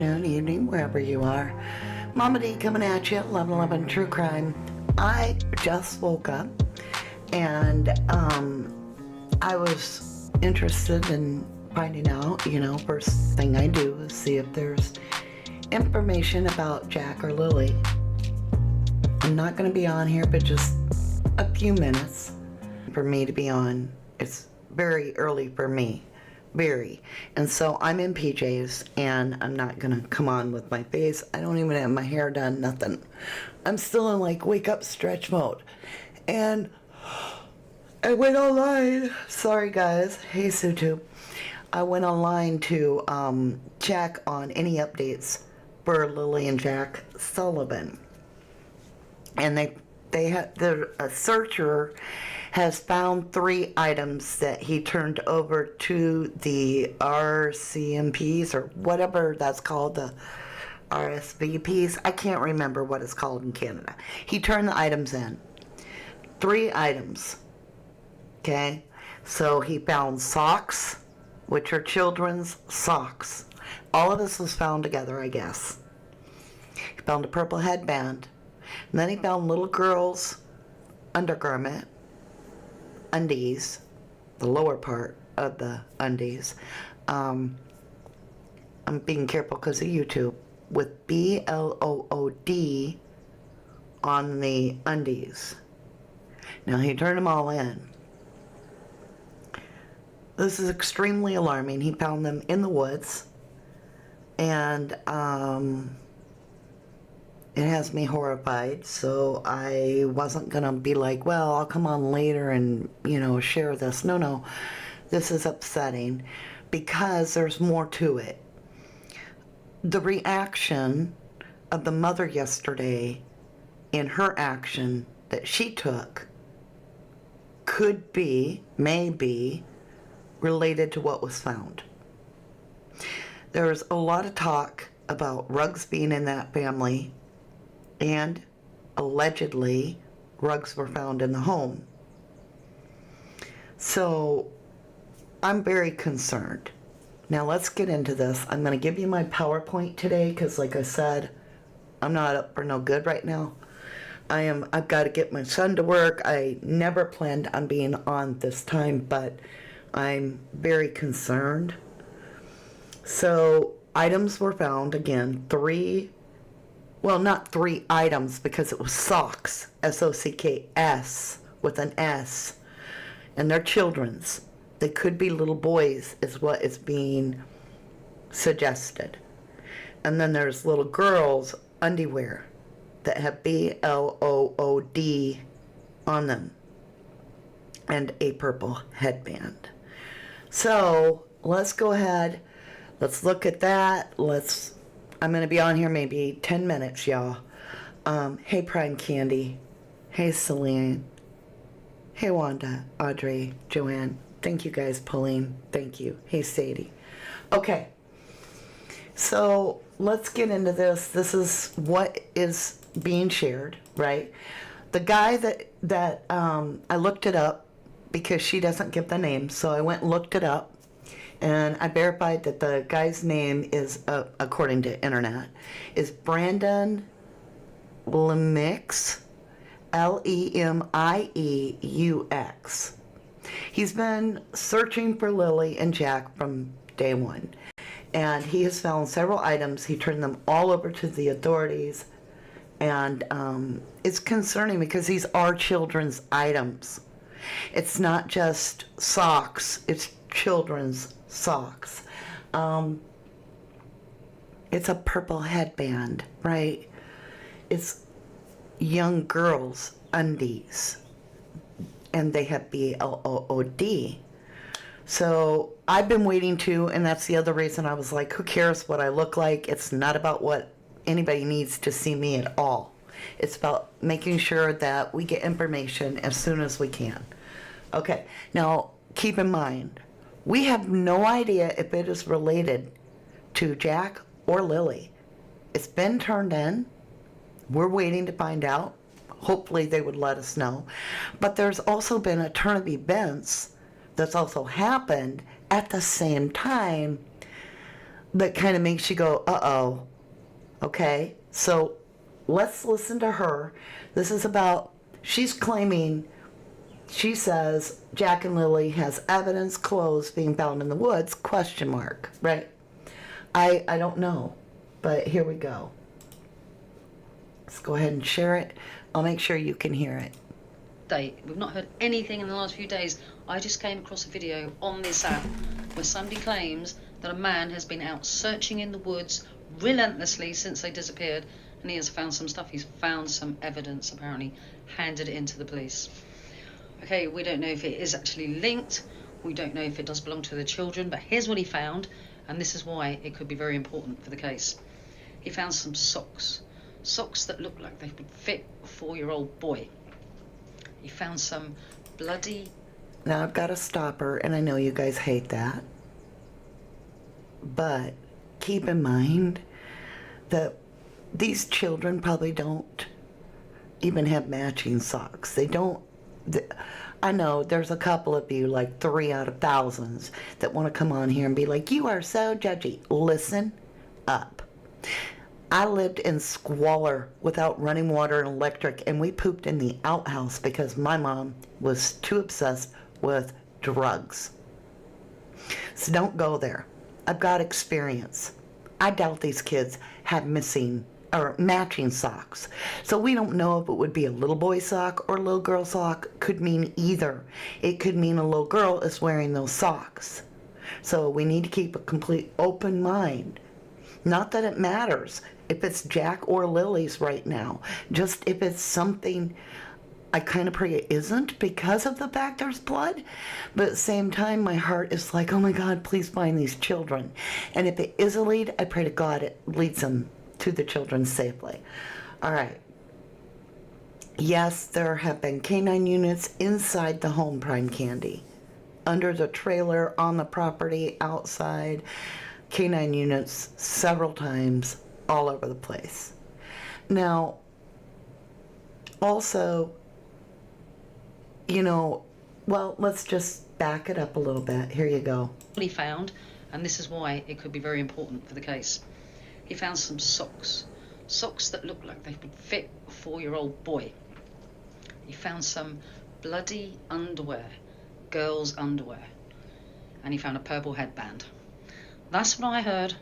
Evening, wherever you are. Mama D coming at you, 1111 True Crime. I just woke up and I was interested in finding out, first thing I do is see if there's information about Jack or Lilly. I'm not going to be on here, but just a few minutes for me to be on. It's very early for me. Very. And so I'm in PJs and I'm not gonna come on with my face. I don't even have my hair done, nothing. I'm still in like wake up stretch mode. And I went online. Sorry guys. Hey Sutu. I went online to check on any updates for Lilly and Jack Sullivan. And they had a searcher has found 3 items that he turned over to the RCMPs or whatever that's called, the RSVPs. I can't remember what it's called in Canada. He turned the items in. 3 items. Okay? So he found socks, which are children's socks. All of this was found together, I guess. He found a purple headband. And then he found little girls' undergarment. Undies, the lower part of the undies. I'm being careful because of YouTube, with BLOOD on the undies. Now he turned them all in. This is extremely alarming. He found them in the woods, and it has me horrified, so I wasn't gonna be like, well, I'll come on later and, share this. No, this is upsetting because there's more to it. The reaction of the mother yesterday in her action that she took could be, maybe, related to what was found. There's a lot of talk about rugs being in that family, and allegedly rugs were found in the home. So I'm very concerned. Now let's get into this. I'm going to give you my PowerPoint today because, like I said, I'm not up for no good right now. I've got to get my son to work. I never planned on being on this time, but I'm very concerned. So items were found, again, 3. Well, not 3 items because it was socks, S-O-C-K-S with an S, and they're children's. They could be little boys is what is being suggested. And then there's little girls' underwear that have BLOOD on them and a purple headband. So let's go ahead. Let's look at that. I'm going to be on here maybe 10 minutes, y'all. Hey, Prime Candy. Hey, Celine. Hey, Wanda, Audrey, Joanne. Thank you guys, Pauline. Thank you. Hey, Sadie. Okay. So let's get into this. This is what is being shared, right? The guy that I looked it up because she doesn't give the name. So I went and looked it up. And I verified that the guy's name is, according to internet, is Brandon Lemix, Lemieux. He's been searching for Lilly and Jack from day one. And he has found several items. He turned them all over to the authorities. And it's concerning because these are children's items. It's not just socks, it's children's socks. It's a purple headband, right? It's young girls' undies, and they have BLOOD. So I've been waiting to, and that's the other reason I was like, who cares what I look like? It's not about what anybody needs to see me at all. It's about making sure that we get information as soon as we can. Okay, now keep in mind, we have no idea if it is related to Jack or Lilly. It's been turned in. We're waiting to find out. Hopefully they would let us know. But there's also been a turn of events that's also happened at the same time that kind of makes you go, uh-oh. Okay, so let's listen to her. This is about, she's claiming, she says Jack and Lilly has evidence clothes being found in the woods, question mark, right? I don't know, but here we go. Let's go ahead and share it. I'll make sure you can hear it. We've not heard anything in the last few days. I just came across a video on this app where somebody claims that a man has been out searching in the woods relentlessly since they disappeared, and he has found some stuff. He's found some evidence, apparently, handed it into the police. Okay, we don't know if it is actually linked. We don't know if it does belong to the children, but here's what he found, and this is why it could be very important for the case. He found some socks that look like they would fit a 4-year-old boy. He found some bloody... Now I've got to stop her, and I know you guys hate that, but keep in mind that these children probably don't even have matching socks. They don't. I know there's a couple of you, like 3 out of thousands, that want to come on here and be like, you are so judgy. Listen up. I lived in squalor without running water and electric, and we pooped in the outhouse because my mom was too obsessed with drugs. So don't go there. I've got experience. I doubt these kids have missing or matching socks. So we don't know if it would be a little boy sock or a little girl sock. Could mean either. It could mean a little girl is wearing those socks. So we need to keep a complete open mind. Not that it matters if it's Jack or Lily's right now. Just if it's something, I kind of pray it isn't because of the fact there's blood. But at the same time, my heart is like, oh my God, please find these children. And if it is a lead, I pray to God it leads them to the children safely. All right. Yes, there have been canine units inside the home, Prime Candy. Under the trailer, on the property, outside. Canine units several times, all over the place. Now, also, you know, well, let's just back it up a little bit. Here you go. He found, and this is why it could be very important for the case. He found some socks that look like they would fit a 4-year-old boy. He found some bloody underwear, girls' underwear, and he found a purple headband. That's what I heard.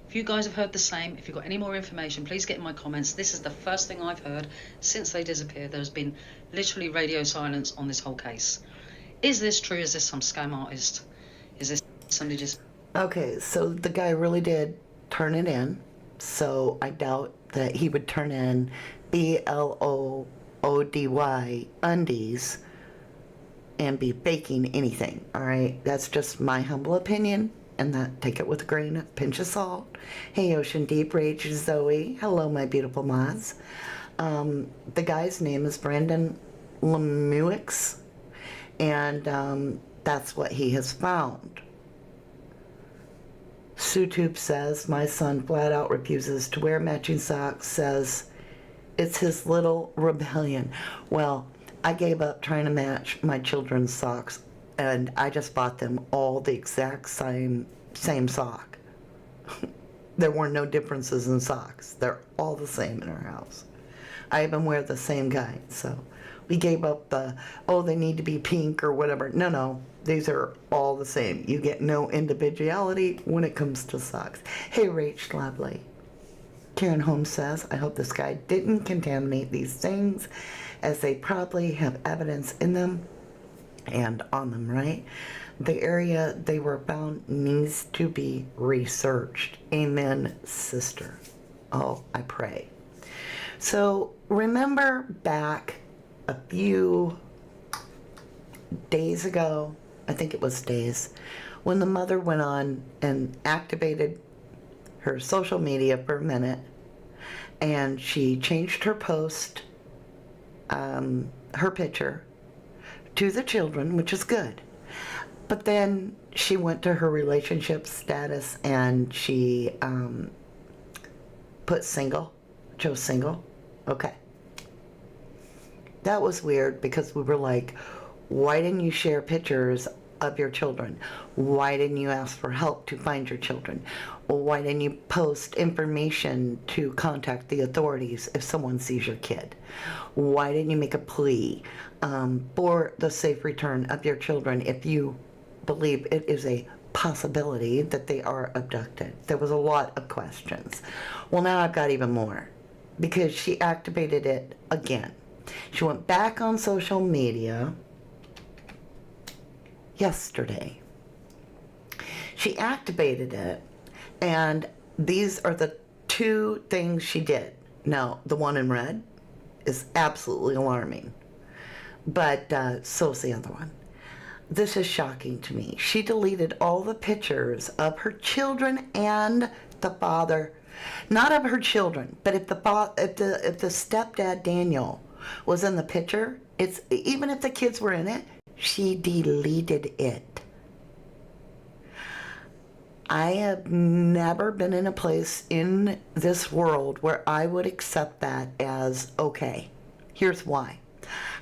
If you guys have heard the same, if you've got any more information, please get in my comments. This is the first thing I've heard since they disappeared. There's been literally radio silence on this whole case. Is this true? Is this some scam artist? Is this somebody just... Okay, so the guy really did turn it in. So I doubt that he would turn in BLOODY undies and be faking anything, all right? That's just my humble opinion, and that take it with a grain of pinch of salt. Hey, Ocean Deep Rage Zoe. Hello, my beautiful mods. The guy's name is Brandon Lemuix, and that's what he has found. SuTube says, my son flat out refuses to wear matching socks, says it's his little rebellion. Well, I gave up trying to match my children's socks, and I just bought them all the exact same sock. There were no differences in socks. They're all the same in our house. I even wear the same kind, so we gave up the, oh, they need to be pink or whatever. No, these are all the same. You get no individuality when it comes to socks. Hey, Rach Lovely. Karen Holmes says, I hope this guy didn't contaminate these things, as they probably have evidence in them and on them, right? The area they were found needs to be researched. Amen, sister. Oh, I pray. So remember back a few days ago, I think it was days, when the mother went on and activated her social media for a minute, and she changed her post, her picture, to the children, which is good. But then she went to her relationship status and she put single, chose single. Okay. That was weird because we were like, why didn't you share pictures of your children? Why didn't you ask for help to find your children? Or why didn't you post information to contact the authorities if someone sees your kid? Why didn't you make a plea for the safe return of your children if you believe it is a possibility that they are abducted? There was a lot of questions. Well, now I've got even more, because she activated it again. She went back on social media yesterday. She activated it, and these are the two things she did. Now, the one in red is absolutely alarming, but so is the other one. This is shocking to me. She deleted all the pictures of her children and the father, not of her children, but if the stepdad Daniel was in the picture, it's even if the kids were in it, she deleted it. I have never been in a place in this world where I would accept that as okay. Here's why.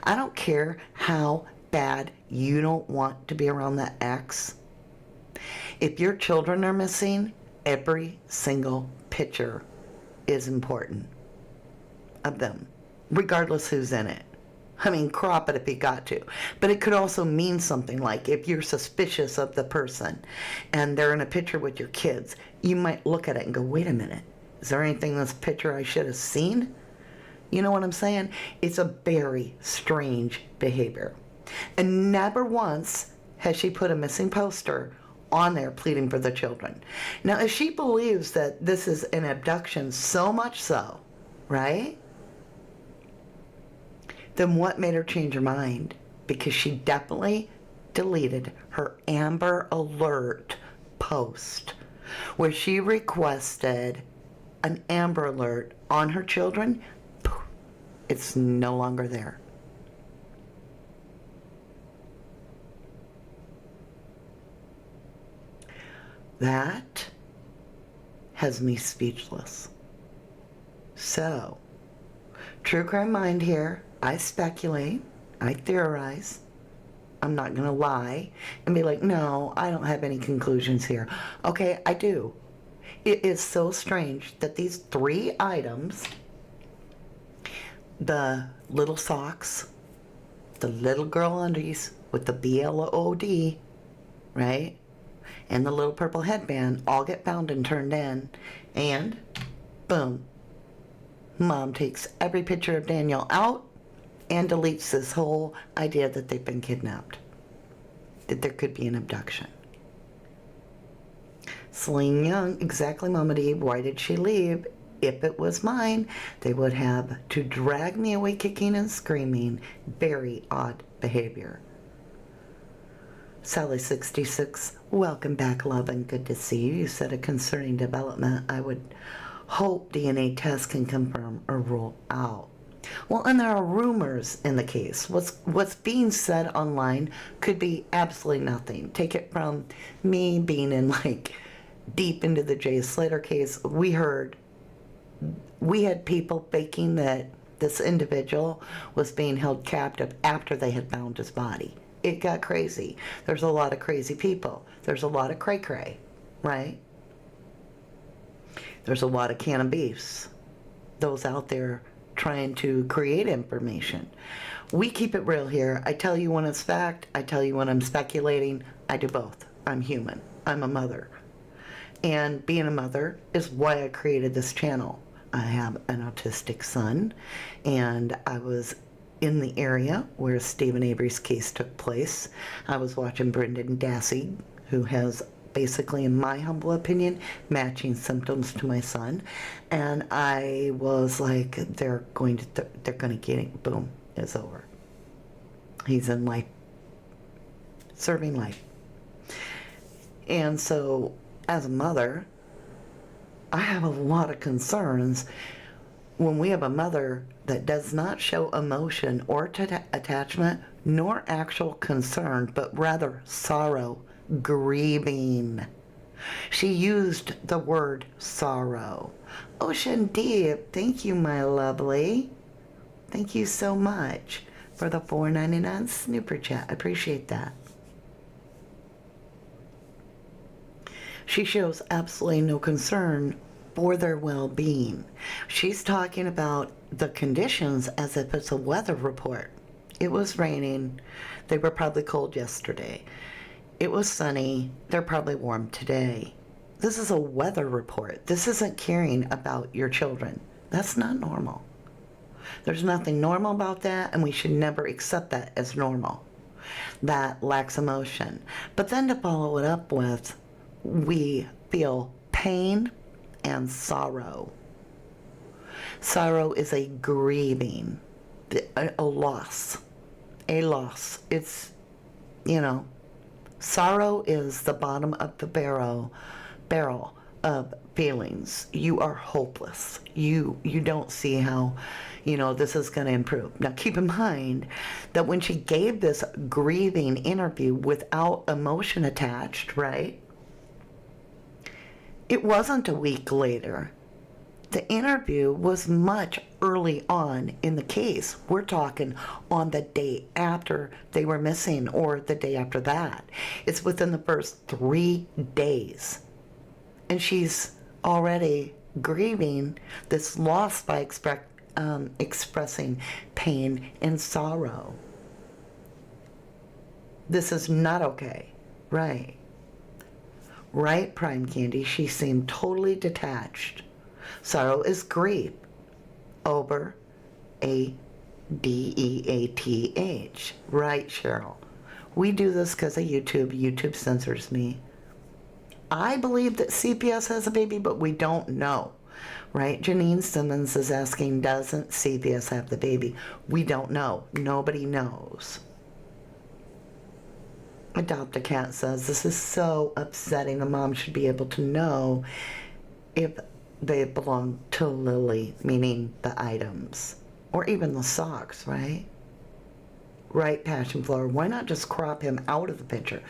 I don't care how bad you don't want to be around that ex. If your children are missing, every single picture is important of them, regardless who's in it. I mean, crop it if you got to. But it could also mean something like if you're suspicious of the person and they're in a picture with your kids, you might look at it and go, wait a minute, is there anything in this picture I should have seen? You know what I'm saying? It's a very strange behavior. And never once has she put a missing poster on there pleading for the children. Now, if she believes that this is an abduction so much so, right? Then what made her change her mind? Because she definitely deleted her Amber Alert post where she requested an Amber Alert on her children. It's no longer there. That has me speechless. So, True Crime Mind here. I speculate, I theorize. I'm not going to lie and be like, no, I don't have any conclusions here. Okay, I do. It is so strange that these 3 items, the little socks, the little girl undies with the BLOD, right? And the little purple headband all get found and turned in. And boom, Mom takes every picture of Daniel out and deletes this whole idea that they've been kidnapped, that there could be an abduction. Celine Young, exactly, Mama D, why did she leave? If it was mine, they would have to drag me away kicking and screaming. Very odd behavior. Sally 66, welcome back, love, and good to see you. You said a concerning development. I would hope DNA tests can confirm or rule out. Well, and there are rumors in the case. What's being said online could be absolutely nothing. Take it from me being in like deep into the Jay Slater case. We had people faking that this individual was being held captive after they had found his body. It got crazy. There's a lot of crazy people. There's a lot of cray-cray, right? There's a lot of can of beefs. Those out there trying to create information. We keep it real here. I tell you when it's fact. I tell you when I'm speculating. I do both. I'm human. I'm a mother. And being a mother is why I created this channel. I have an autistic son, and I was in the area where Stephen Avery's case took place. I was watching Brendan Dassey, who has basically, in my humble opinion, matching symptoms to my son, and I was like, they're going to get it. Boom, it's over. He's in life, serving life. And so, as a mother, I have a lot of concerns when we have a mother that does not show emotion or attachment, nor actual concern, but rather sorrow, grieving. She used the word sorrow. Ocean Deep, thank you, my lovely. Thank you so much for the $4.99 snooper chat. I appreciate that. She shows absolutely no concern for their well-being. She's talking about the conditions as if it's a weather report. It was raining. They were probably cold yesterday. It was sunny. They're probably warm today. This is a weather report. This isn't caring about your children. That's not normal. There's nothing normal about that, and we should never accept that as normal. That lacks emotion. But then to follow it up with, we feel pain and sorrow. Sorrow is a grieving, a loss. A loss. It's, sorrow is the bottom of the barrel of feelings. You are hopeless. You don't see how, this is going to improve. Now keep in mind that when she gave this grieving interview without emotion attached, right? It wasn't a week later. The interview was much early on in the case. We're talking on the day after they were missing or the day after that. It's within the first 3 days. And she's already grieving this loss by expressing pain and sorrow. This is not okay. Right. Right, Prime Candy. She seemed totally detached. Sorrow is grief over ADEATH. Right, Cheryl. We do this because of YouTube. YouTube censors me. I believe that CPS has a baby, but we don't know. Right? Janine Simmons is asking, doesn't CPS have the baby? We don't know. Nobody knows. Adopt a Cat says, this is so upsetting. The mom should be able to know if they belong to Lilly, meaning the items, or even the socks, right? Right, Passion Flower. Why not just crop him out of the picture?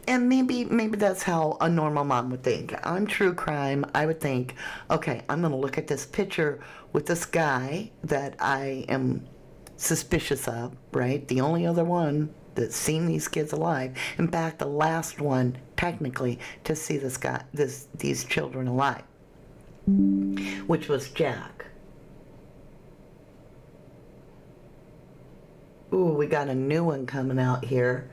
And maybe that's how a normal mom would think. On true crime, I would think, okay, I'm going to look at this picture with this guy that I am suspicious of, right? The only other one that's seen these kids alive. In fact, the last one, technically, to see these children alive, which was Jack. Ooh, we got a new one coming out here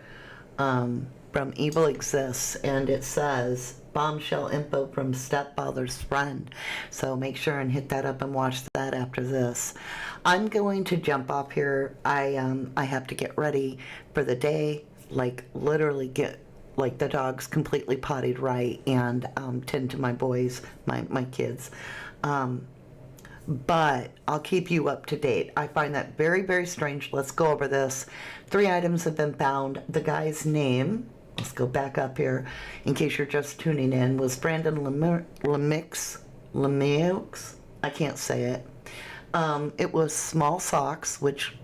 from Evil Exists, and it says bombshell info from stepfather's friend. So make sure and hit that up and watch that after this. I'm going to jump off here. I have to get ready for the day, like literally get like the dog's completely potted right and tend to my boys, my kids. But I'll keep you up to date. I find that very, very strange. Let's go over this. 3 items have been found. The guy's name, let's go back up here in case you're just tuning in, was Brandon Lemix. I can't say it. It was small socks, which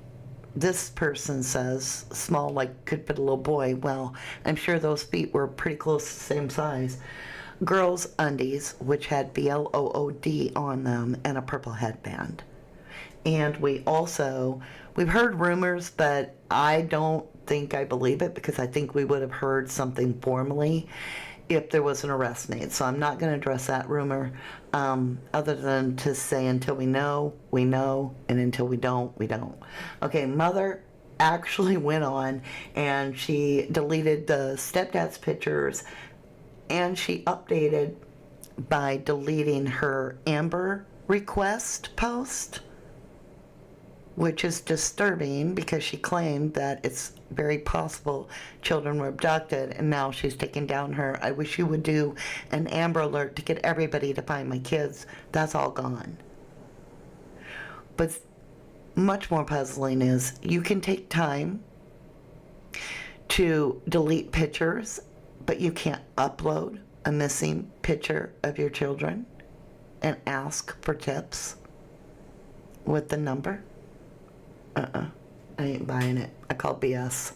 this person says small, like could fit a little boy. Well, I'm sure those feet were pretty close to the same size. Girls' undies, which had BLOOD on them, and a purple headband. And we've heard rumors, but I don't think I believe it, because I think we would have heard something formally if there was an arrest made. So I'm not going to address that rumor, other than to say until we know, and until we don't, we don't. Okay, mother actually went on and she deleted the stepdad's pictures, and she updated by deleting her Amber request post, which is disturbing because she claimed that it's very possible children were abducted, and now she's taking down her I wish you would do an Amber Alert to get everybody to find my kids. That's all gone. But much more puzzling is you can take time to delete pictures, but you can't upload a missing picture of your children and ask for tips with the number. I ain't buying it. I call BS.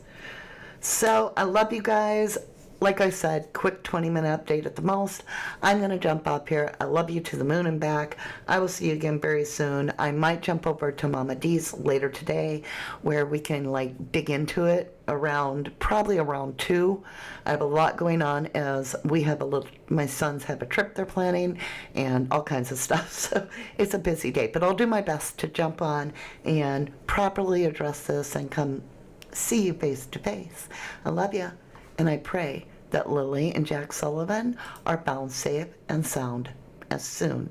So I love you guys. like I said, quick 20-minute update at the most. I'm going to jump up here. I love you to the moon and back. I will see you again very soon. I might jump over to Mama D's later today where we can like dig into it probably around 2. I have a lot going on as my sons have a trip they're planning and all kinds of stuff. So it's a busy day, but I'll do my best to jump on and properly address this and come see you face to face. I love you. And I pray that Lilly and Jack Sullivan are bound safe and sound as soon